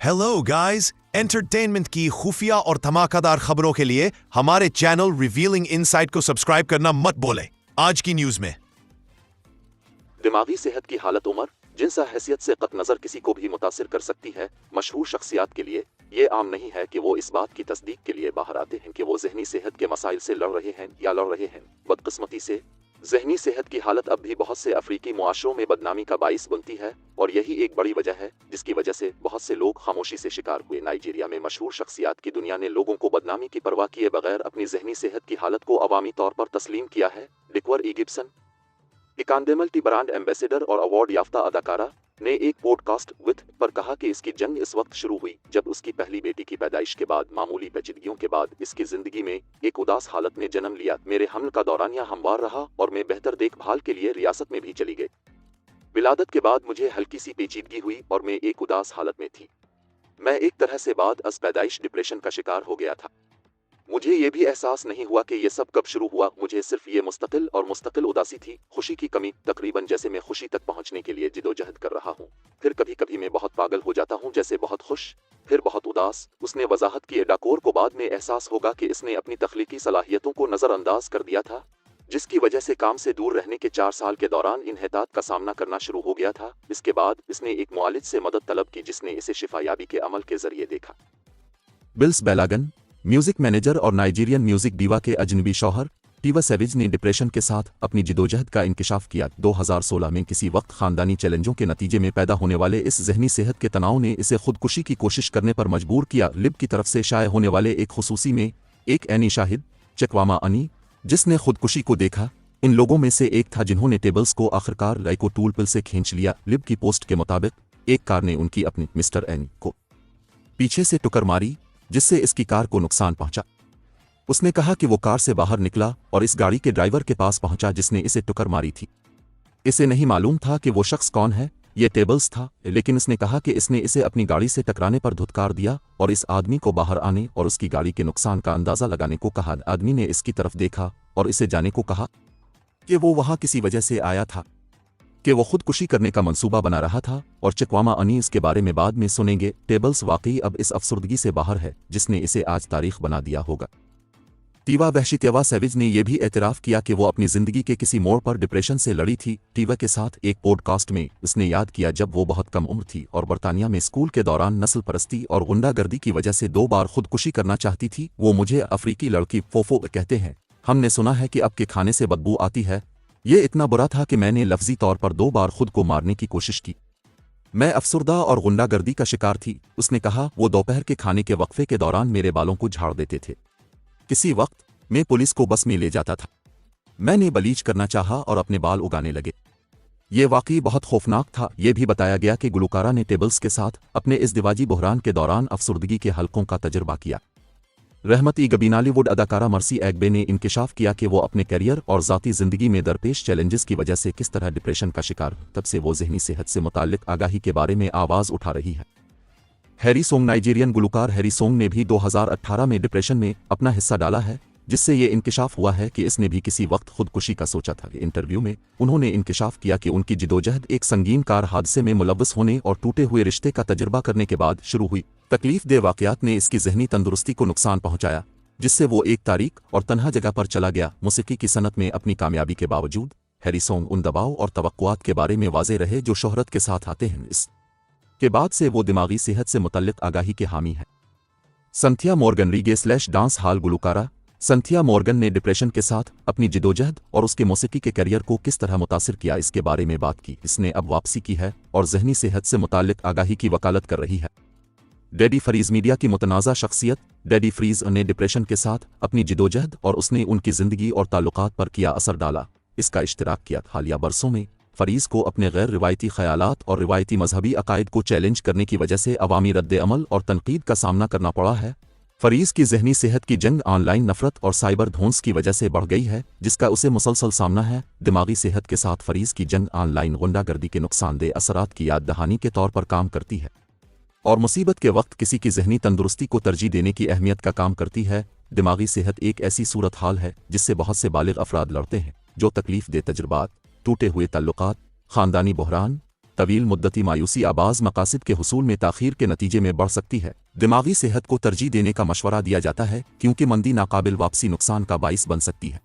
Hello guys, entertainment की खुफिया और धमाकेदार खबरों के लिए हमारे चैनल रिवीलिंग इनसाइट को सब्सक्राइब करना मत भूलें। आज की न्यूज में दिमागी सेहत की हालत उम्र, जिनसा हैसियत से कत नजर किसी को भी मुतासिर कर सकती है। मशहूर शख्सियात के लिए ये आम नहीं है कि वो इस बात की तस्दीक के लिए बाहर आते हैं कि वो जहनी सेहत के मसाइल से लड़ रहे हैं या लड़ रहे हैं। बदकिस्मती से जहनी सेहत की हालत अब भी बहुत से अफ्रीकी मुआशरों में बदनामी का बाइस बनती है, और यही एक बड़ी वजह है जिसकी वजह से बहुत से लोग खामोशी से शिकार हुए। नाइजीरिया में मशहूर शख्सियात की दुनिया ने लोगों को बदनामी की परवाह किए बगैर अपनी जहनी सेहत की हालत को अवामी तौर पर तस्लीम किया है। डिक्वर ई गिब्सन, इकानडे मल्टी ब्रांड एम्बेसडर और अवार्ड याफ्ता अदाकारा, ने एक पॉडकास्ट विद पर कहा कि इसकी जंग इस वक्त शुरू हुई जब उसकी पहली बेटी की पैदाइश के बाद मामूली पेचीदगियों के बाद इसकी जिंदगी में एक उदास हालत ने जन्म लिया। मेरे हमल का दौरानिया हमवार रहा और मैं बेहतर देखभाल के लिए रियासत में भी चली गई। विलादत के बाद मुझे हल्की सी पेचीदगी हुई और मैं एक उदास हालत में थी। मैं एक तरह से बाद अज पैदाइश डिप्रेशन का शिकार हो गया था। मुझे ये भी एहसास नहीं हुआ कि ये सब कब शुरू हुआ। मुझे सिर्फ ये मुस्तकिल उदासी थी, खुशी की कमी, तकरीबन जैसे मैं खुशी तक पहुंचने के लिए जिदोजहद कर रहा हूँ। फिर कभी कभी मैं बहुत पागल हो जाता हूँ, जैसे बहुत खुश फिर बहुत उदास। उसने वजाहत की। डाकोर को बाद में एहसास होगा कि इसने अपनी तख्लीकी सलाहियतों को नजरअंदाज कर दिया था, जिसकी वजह से काम से दूर रहने के 4 साल के दौरान इन्हितात का सामना करना शुरू हो गया था। इसके बाद इसने एक मुआलिज से मदद तलब की जिसने इसे शिफायाबी के अमल के जरिए देखा। बिल्स बेलागन, म्यूजिक मैनेजर और नाइजीरियन म्यूजिक दीवा के अजनबी शौहर टीवा सैविज ने डिप्रेशन के साथ अपनी जिदोजहद का इंकिशाफ किया। 2016 में किसी वक्त खानदानी चैलेंजों के नतीजे में पैदा होने वाले इस जहनी सेहत के तनाव ने इसे खुदकुशी की कोशिश करने पर मजबूर किया। लिब की तरफ से शाये होने वाले एक खुसूसी में एक एनी शाहिद चकवामा अनी, जिसने खुदकुशी को देखा, इन लोगों में से एक था जिन्होंने टेबल्स को आखिरकार लाइको टूल पिल से खींच लिया। लिब की पोस्ट के मुताबिक एक कार ने उनकी अपनी मिस्टर एनी को पीछे से टक्कर मारी, जिससे इसकी कार को नुकसान पहुंचा। उसने कहा कि वो कार से बाहर निकला और इस गाड़ी के ड्राइवर के पास पहुंचा जिसने इसे टक्कर मारी थी। इसे नहीं मालूम था कि वो शख्स कौन है, ये टेबल्स था, लेकिन इसने कहा कि इसने इसे अपनी गाड़ी से टकराने पर धुतकार दिया और इस आदमी को बाहर आने और उसकी गाड़ी के नुकसान का अंदाजा लगाने को कहा। आदमी ने इसकी तरफ देखा और इसे जाने को कहा कि वो वहां किसी वजह से आया था, कि वो खुदकुशी करने का मंसूबा बना रहा था। और चकवामा अनी इसके बारे में बाद में सुनेंगे। टेबल्स वाकई अब इस अफसुर्दगी से बाहर है जिसने इसे आज तारीख बना दिया होगा। टीवा वहशीतेवा सैविज ने यह भी एतराफ़ किया कि वो अपनी जिंदगी के किसी मोड़ पर डिप्रेशन से लड़ी थी। टीवा के साथ एक पॉडकास्ट में उसने याद किया जब वो बहुत कम उम्र थी और बरतानिया में स्कूल के दौरान नस्ल परस्ती और गुंडागर्दी की वजह से 2 बार खुदकुशी करना चाहती थी। वो मुझे अफ्रीकी लड़की फोफो कहते हैं। हमने सुना है कि अब के खाने से बदबू आती है। ये इतना बुरा था कि मैंने लफ्जी तौर पर 2 बार खुद को मारने की कोशिश की। मैं अफसुर्दा और गुंडागर्दी का शिकार थी। उसने कहा, वो दोपहर के खाने के वक्फे के दौरान मेरे बालों को झाड़ देते थे। किसी वक्त मैं पुलिस को बस में ले जाता था। मैंने बलीच करना चाहा और अपने बाल उगाने लगे। ये वाकई बहुत खौफनाक था। यह भी बताया गया कि गुलकारा ने टेबल्स के साथ अपने इस दिवाजी बहरान के दौरान अफसुर्दगी के हलकों का तजुर्बा किया। रहमती गबीनालीवुड अदाकारा मर्सी एग्बे ने इंकिशाफ किया कि वो अपने करियर और ज़ाती ज़िंदगी में दरपेश चैलेंजेस की वजह से किस तरह डिप्रेशन का शिकार। तब से वो जहनी सेहत से मुताल्लिक आगाही के बारे में आवाज़ उठा रही है। हैरी सोंग, नाइजीरियन गुलकार हैरी सोंग ने भी 2018 में डिप्रेशन में अपना हिस्सा डाला है, जिससे ये इंकिशाफ हुआ है कि इसने भी किसी वक्त खुदकुशी का सोचा था। इंटरव्यू में उन्होंने इंकिशाफ किया कि उनकी जिदोजहद एक संगीन कार हादसे में मुलव्वस होने और टूटे हुए रिश्ते का तजुर्बा करने के बाद शुरू हुई। तकलीफ दे वाक़यात ने इसकी जहनी तंदुरुस्ती को नुकसान पहुंचाया, जिससे वो एक तारीक और तन्हा जगह पर चला गया। मौसीकी की सनत में अपनी कामयाबी के बावजूद हैरी सोंग उन दबाव और तवक्कुआत के बारे में वाज़े रहे जो शोहरत के साथ आते हैं। इस के बाद से वो दिमागी सेहत से मुतल्लिक आगाही के हामी है। संथिया मॉर्गन, रीगे / डांस हाल गुलकारा संथिया मॉर्गन ने डिप्रेशन के साथ अपनी जिदोजहद और उसके मौसीकी के करियर को किस तरह मुतासिर किया, इसके बारे में बात की। इसने अब वापसी की है और जहनी सेहत से मुताल्लिक आगाही की वकालत कर रही है। डैडी फ्रीज, मीडिया की मुतनाज़ा शख्सियत डैडी फ्रीज ने डिप्रेशन के साथ अपनी जिदोजहद और उसने उनकी ज़िंदगी और ताल्लुकात पर किया असर डाला, इसका इश्तिराक किया। हालिया बरसों में फरीज को अपने गैर रिवायती ख़यालात और रिवायती मजहबी अकायद को चैलेंज करने की वजह से अवामी रद्द-ए-अमल और तनकीद का सामना करना पड़ा है। फरीज की जहनी सेहत की जंग ऑनलाइन नफरत और साइबर धोंस की वजह से बढ़ गई है, जिसका उसे मुसलसल सामना है। दिमागी सेहत के साथ फरीज की जंग ऑनलाइन गुंडागर्दी के नुकसानदेह असरात की याद दहानी के तौर पर काम करती है और मुसीबत के वक्त किसी की जहनी तंदुरुस्ती को तरजीह देने की अहमियत का काम करती है। दिमागी सेहत एक ऐसी सूरत हाल है जिससे बहुत से बालिग अफराद लड़ते हैं, जो तकलीफ दे तजुर्बात, टूटे हुए ताल्लुकात, खानदानी बहरान, तवील मुद्दती मायूसी आबाज मकासद के हुसूल में ताख़ीर के नतीजे में बढ़ सकती है। दिमागी सेहत को तरजीह देने का मशवरा दिया जाता है क्योंकि मंदी नाकाबिल वापसी नुकसान का बाइस बन सकती है।